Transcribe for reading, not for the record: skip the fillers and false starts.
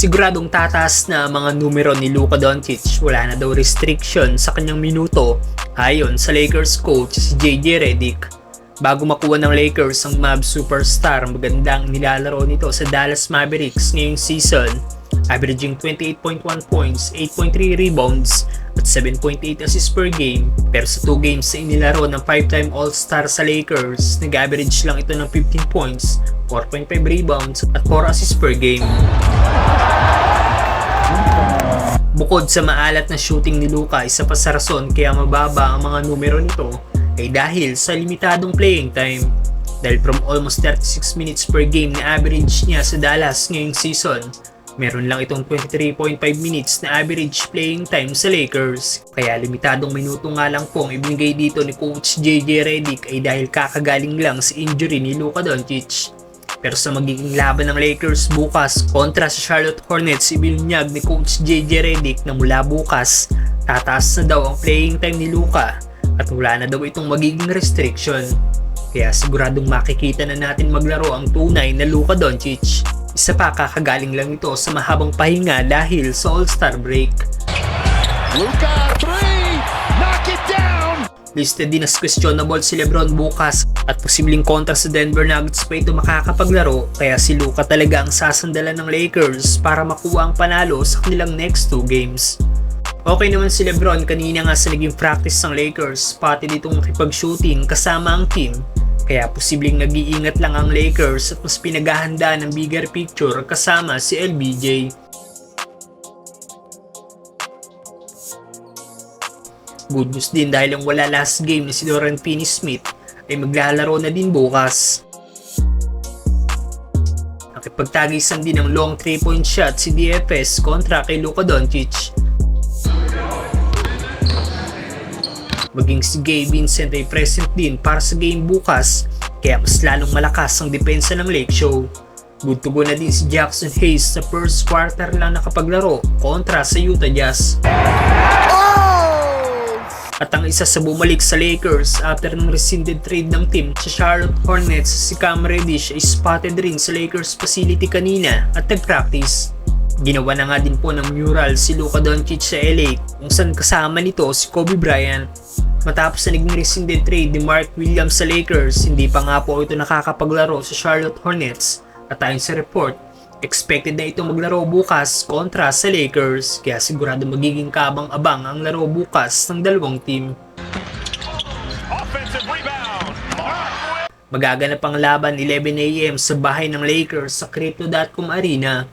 Siguradong tataas na mga numero ni Luka Doncic. Wala na daw restriction sa kanyang minuto ayon sa Lakers coach si JJ Redick. Bago makuha ng Lakers ang Mavs superstar, magandang nilalaro nito sa Dallas Mavericks ngayong season, averaging 28.1 points, 8.3 rebounds at 7.8 assists per game. Pero sa 2 games na inilaro ng 5-time All-Star sa Lakers, nag-average lang ito ng 15 points, 4.5 rebounds at 4 assists per game. Bukod sa maalat na shooting ni Luka, isa pa sa rason kaya mababa ang mga numero nito ay dahil sa limitadong playing time. Dahil from almost 36 minutes per game na average niya sa Dallas ngayong season, meron lang itong 23.5 minutes na average playing time sa Lakers. Kaya limitadong minuto nga lang pong ibinigay dito ni Coach JJ Redick ay dahil kakagaling lang sa injury ni Luka Doncic. Pero sa magiging laban ng Lakers bukas kontra sa Charlotte Hornets, ibinunyag ni Coach JJ Redick na mula bukas, tataas na daw ang playing time ni Luka at wala na daw itong magiging restriction. Kaya siguradong makikita na natin maglaro ang tunay na Luka Doncic. Isa pa, kakagaling lang ito sa mahabang pahinga dahil sa All-Star break. Luka 3! Knock it down! Listed din as questionable si LeBron bukas at posibleng kontra sa Denver Nuggets pa ito makakapaglaro, kaya si Luka talaga ang sasandalan ng Lakers para makuha ang panalo sa kanilang next 2 games. Okay naman si LeBron kanina nga sa naging practice ng Lakers, pati ditong makipag-shooting kasama ang team. Kaya posibleng nag-iingat lang ang Lakers at mas pinaghahanda ng bigger picture kasama si LBJ. Good news din dahil ang wala last game na si Dorian Finney-Smith ay maglalaro na din bukas. Nakipagtagisan din ng long 3-point shot si DFS kontra kay Luka Doncic. Maging si Gabe Vincent ay present din para sa game bukas, kaya mas lalong malakas ang depensa ng Lake Show. Good to go na din si Jackson Hayes sa first quarter lang nakapaglaro kontra sa Utah Jazz. At ang isa sa bumalik sa Lakers after ng rescinded trade ng team sa Charlotte Hornets, si Cam Reddish ay spotted rin sa Lakers facility kanina at nag-practice. Ginawa na nga din po ng mural si Luka Doncic sa LA kung saan kasama nito si Kobe Bryant. Matapos na naging rescinded trade ni Mark Williams sa Lakers, hindi pa nga po ito nakakapaglaro sa Charlotte Hornets at ayon sa report, expected na ito maglaro bukas kontra sa Lakers, kaya sigurado magiging kabang-abang ang laro bukas ng dalawang team. Magaganap ang laban 11 AM sa bahay ng Lakers sa Crypto.com Arena.